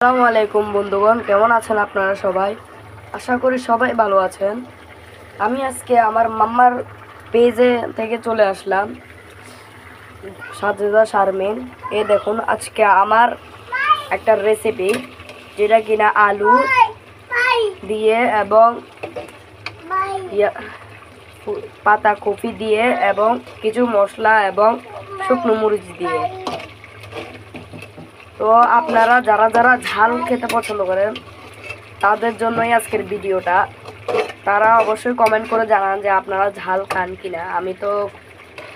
আসসালামু আলাইকুম বন্ধুগণ, কেমন আছেন আপনারা সবাই? আশা করি সবাই ভালো আছেন। আমি আজকে আমার মাম্মার পেজে থেকে চলে আসলাম, সাজেদা শারমিন। এই দেখুন, আজকে আমার একটা রেসিপি, যেটা কিনা আলু দিয়ে এবং পাতাকপি দিয়ে এবং কিছু মশলা এবং শুকনো মরিচ দিয়ে। তো আপনারা যারা যারা ঝাল খেতে পছন্দ করেন তাদের জন্যই আজকের ভিডিওটা। তারা অবশ্যই কমেন্ট করে জানান যে আপনারা ঝাল খান কিনা। আমি তো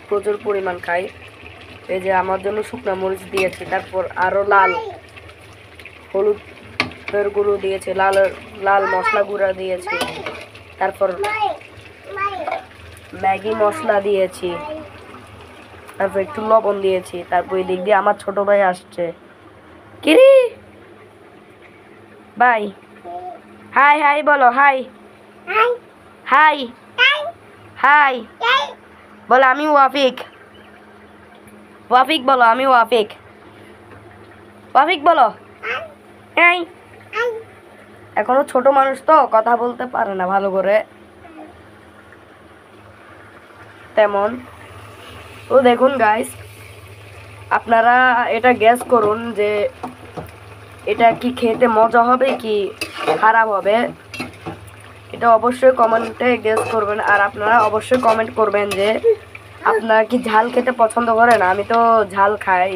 প্রচুর পরিমাণ খাই। এই যে আমার জন্য শুকনো মরিচ দিয়েছি, তারপর আরও লাল হলুদের গুঁড়ো দিয়েছি, লাল মশলা গুঁড়া দিয়েছি, তারপর ম্যাগি মশলা দিয়েছি, তারপর একটু লবণ দিয়েছি। তারপর এই দিক দিয়ে আমার ছোট ভাই আসছে। কিরি বাই, হাই হাই বলো, হাই হাই হাই বলো, আমি ওয়াফিক। ওয়াফিক বলো, আমি ওয়াফিক। ওয়াফিক বলো, হাই। এখনো ছোট মানুষ তো কথা বলতে পারে না ভালো করে তেমন। তো দেখুন গাইস, আপনারা এটা গেস করুন যে এটা কি খেতে মজা হবে কি খারাপ হবে। এটা অবশ্যই কমেন্টে গেস করবেন। আর আপনারা অবশ্যই কমেন্ট করবেন যে আপনারা কি ঝাল খেতে পছন্দ করেন। আমি তো ঝাল খাই,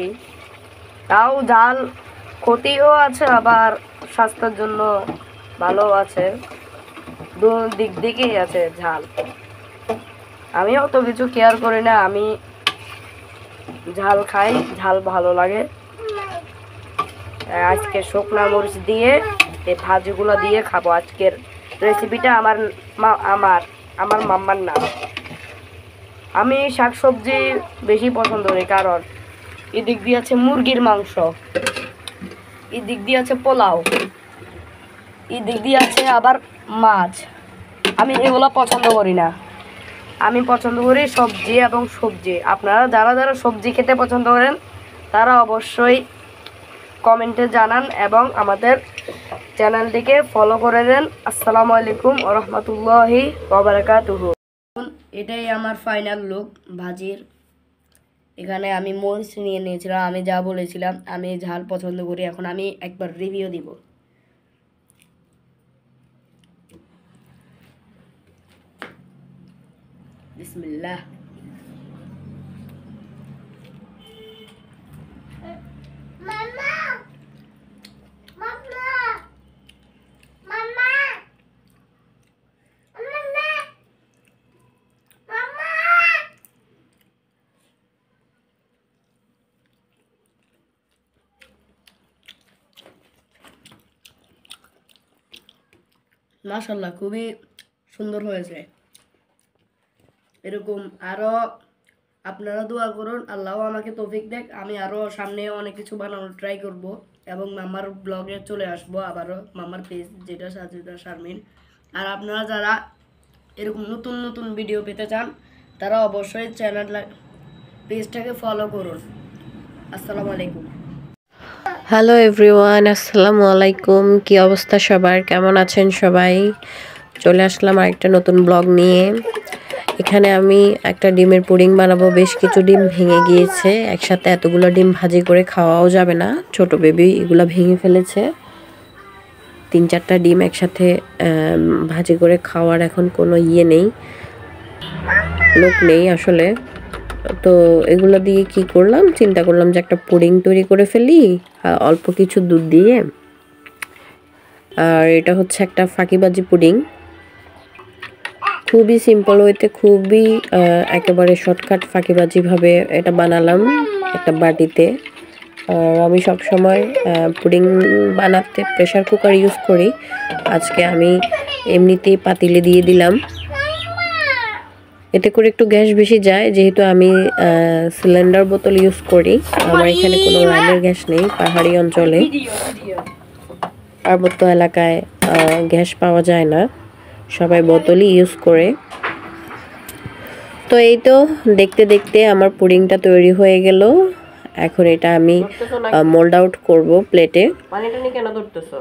তাও ঝাল ক্ষতিও আছে আবার স্বাস্থ্যের জন্য ভালো আছে, দু দিক দিকেই আছে ঝাল। আমিও তো কিছু কেয়ার করি না, আমি ঝাল খাই, ঝাল ভালো লাগে। আজকে শুকনা মরিচ দিয়ে এই ভাজিগুলো দিয়ে খাবো। আজকের রেসিপিটা আমার মাম্মার নাম। আমি শাকসবজি বেশি পছন্দ করি, কারণ এদিক দিয়ে আছে মুরগির মাংস, এদিক দিয়ে আছে পোলাও, এদিক দিয়ে আছে আবার মাছ। আমি এগুলো পছন্দ করি না, আমি পছন্দ করি সবজি এবং সবজি। আপনারা যারা যারা সবজি খেতে পছন্দ করেন তারা অবশ্যই কমেন্টে জানান এবং আমাদের চ্যানেলটিকে ফলো করে দেন। আসসালামু আলাইকুম ওয়া রাহমাতুল্লাহি ওয়া বারাকাতুহু। এটাই আমার ফাইনাল লুক ভাজির। এখানে আমি মরিচ নিয়ে নিয়েছিলাম, আমি যা বলেছিলাম আমি ঝাল পছন্দ করি। এখন আমি একবার রিভিউ দিব। বিসমিল্লাহ। মাশাআল্লাহ, খুবই সুন্দর হয়েছে। এরকম আরও আপনারা দোয়া করুন, আল্লাহ আমাকে তৌফিক দেখ, আমি আরও সামনে অনেক কিছু বানানোর ট্রাই করব এবং মামার ব্লগে চলে আসবো আবারও, মামার পেজ যেটা সাজেদা শারমিন। আর আপনারা যারা এরকম নতুন নতুন ভিডিও পেতে চান তারা অবশ্যই পেজটাকে ফলো করুন। আসসালামু আলাইকুম। হ্যালো এভরিওয়ান, আসসালামু আলাইকুম। কি অবস্থা সবার, কেমন আছেন সবাই? চলে আসলাম আরেকটা নতুন ব্লগ নিয়ে। এখানে আমি একটা ডিমের পুডিং বানাবো। বেশ কিছু ডিম ভেঙে গিয়েছে, একসাথে এতগুলো ডিম ভাজি করে খাওয়াও যাবে না, ছোট বেবি এগুলো ভেঙে ফেলেছে। 3-4টা ডিম একসাথে ভাজি করে খাওয়ার এখন কোনো নেই, লোক নেই আসলে। তো এগুলো দিয়ে কি করলাম, চিন্তা করলাম যে একটা পুডিং তৈরি করে ফেলি অল্প কিছু দুধ দিয়ে। আর এটা হচ্ছে একটা ফাঁকিবাজি পুডিং, খুবই সিম্পল ওয়েতে, খুবই একেবারে শর্টকাট ফাঁকিবাজিভাবে এটা বানালাম একটা বাটিতে। আর আমি সবসময় পুডিং বানাতে প্রেশার কুকার ইউজ করি, আজকে আমি এমনিতেই পাতিলে দিয়ে দিলাম। এতে করে একটু গ্যাস বেশি যায়, যেহেতু আমি সিলিন্ডার বোতল ইউজ করি। আমার এখানে কোনো লাইনের গ্যাস নেই, পাহাড়ি অঞ্চলে পার্বত্য এলাকায় গ্যাস পাওয়া যায় না, সবাই বোতলই ইউজ করে। তো এই তো দেখতে দেখতে আমার পুডিংটা তৈরি হয়ে গেল। এখন এটা আমি মোল্ড আউট করব প্লেটে। পানিটা নিয়ে কেন ধরতেছো?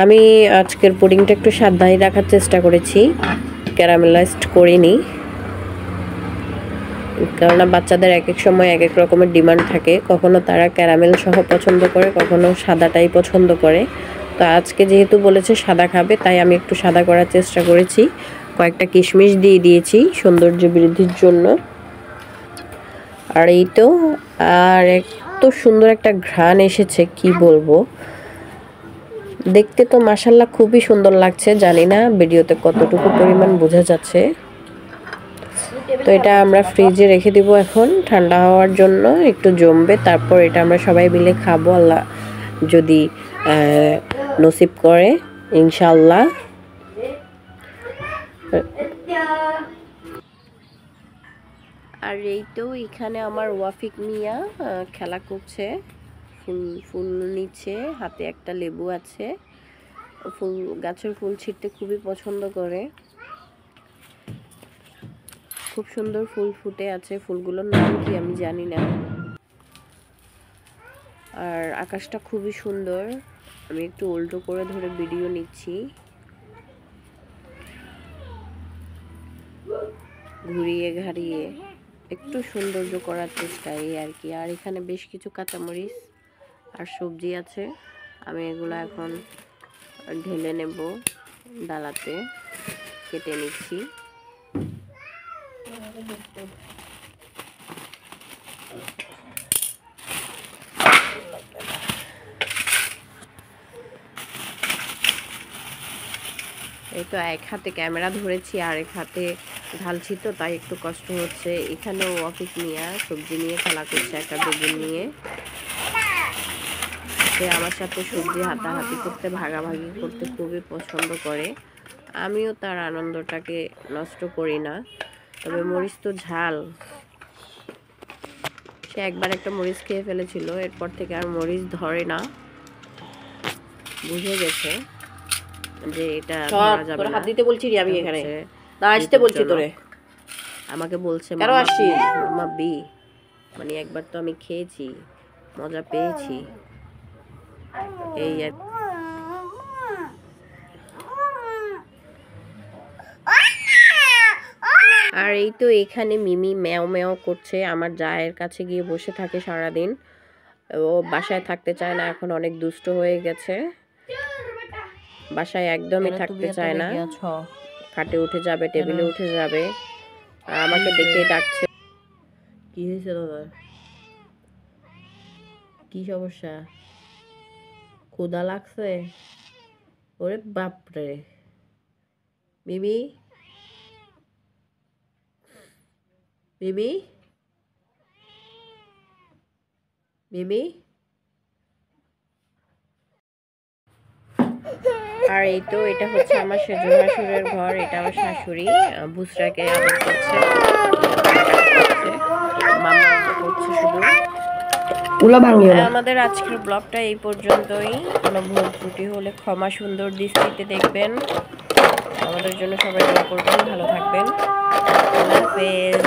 আমি আজকের পুডিংটা একটু সাবধানে রাখার চেষ্টা করেছি, ক্যারামেলাইজড করিনি, কেননা বাচ্চাদের এক এক সময় এক এক রকমের ডিমান্ড থাকে। কখনো তারা ক্যারামেল সহ পছন্দ করে, কখনো সাদাটাই পছন্দ করে। তো আজকে যেহেতু বলেছে সাদা খাবে, তাই আমি একটু সাদা করার চেষ্টা করেছি। কয়েকটা কিশমিশ দিয়ে দিয়েছি সৌন্দর্য বৃদ্ধির জন্য। আর এই তো, আর এত সুন্দর একটা ঘ্রাণ এসেছে কি বলবো। দেখতে তো মাশাআল্লাহ খুবই সুন্দর লাগছে, জানি না ভিডিওতে কতটুকু পরিমাণ বোঝা যাচ্ছে। তো এটা আমরা ফ্রিজে রেখে দিব এখন ঠান্ডা হওয়ার জন্য, একটু জমবে, তারপর এটা আমরা সবাই মিলে খাবো, আল্লাহ যদি নসিব করে ইনশাআল্লাহ। আর এই তো এখানে আমার ওয়াফিক মিয়া খেলা করছে, ফুল ফুল নিচ্ছে, হাতে একটা লেবু আছে। ফুল গাছের ফুল ছিঁড়তে খুবই পছন্দ করে। খুব সুন্দর ফুল ফুটে আছে, ফুলগুলোর নাম কি আমি জানি না। আর আকাশটা খুবই সুন্দর, আমি একটু উল্টো করে ধরে ভিডিও নিচ্ছি, ঘুরিয়ে ঘাড়িয়ে একটু সৌন্দর্য করার চেষ্টা, এই আর কি। আর এখানে বেশ কিছু কাঁচামরিচ আর সবজি আছে, আমি এগুলো এখন ঢেলে নেব, ডালাতে কেটে নিচ্ছি। এই তো এক হাতে ক্যামেরা ধরেছি আর এক হাতে ঢালছি, তো তাই একটু কষ্ট হচ্ছে। এখানেও অফিস নিয়ে সবজি নিয়ে খেলা করছে, একটা বেগুন নিয়ে। সে আমার সাথে সবজি হাতাহাতি করতে, ভাগাভাগি করতে খুবই পছন্দ করে। আমিও তার আনন্দটাকে নষ্ট করি না, তবে মরিচ তো ঝাল। সে একবার একটা মরিচ খেয়ে ফেলেছিল, এরপর থেকে আর মরিচ ধরে না, বুঝে গেছে যে এটা ধরা যাবে না। হাত দিতে বলছি আমি এখানে না আসতে বলছি তোরে। আমাকে বলছে কেন আসছিস? মামা বি, মানে একবার তো আমি খেয়েছি, মজা পেয়েছি, এই আর এই তো এখানে মিমি ম্যাও ম্যাও করছে, আমার জায়ের কাছে গিয়ে বসে থাকে সারাদিন। ও বাসায় থাকতে চায় না, এখন অনেক দুষ্ট হয়ে গেছে, বাসায় একদমই থাকতে চায় না, খাটে উঠে যাবে, টেবিলে উঠে যাবে, আর আমাকে দেখে ডাকছে। কি হয়েছে দাদা, কি সমস্যা, ক্ষুধা লাগছে? ওরে বাপরে, মিমি মিমি মিমি। আর এই তো এটা হচ্ছে আমার সেজো শাশুড়ের ঘর, এটা আমার শাশুড়ি বুসরাকে আদর করছে, মামা করছে শুধু। আমাদের আজকের ব্লগটা এই পর্যন্তই, কোনো ভুল ত্রুটি হলে ক্ষমা সুন্দর দৃষ্টিতে দেখবেন। আমাদের জন্য সবাই দোয়া করবেন, ভালো থাকবেন, আল্লাহ হাফেজ।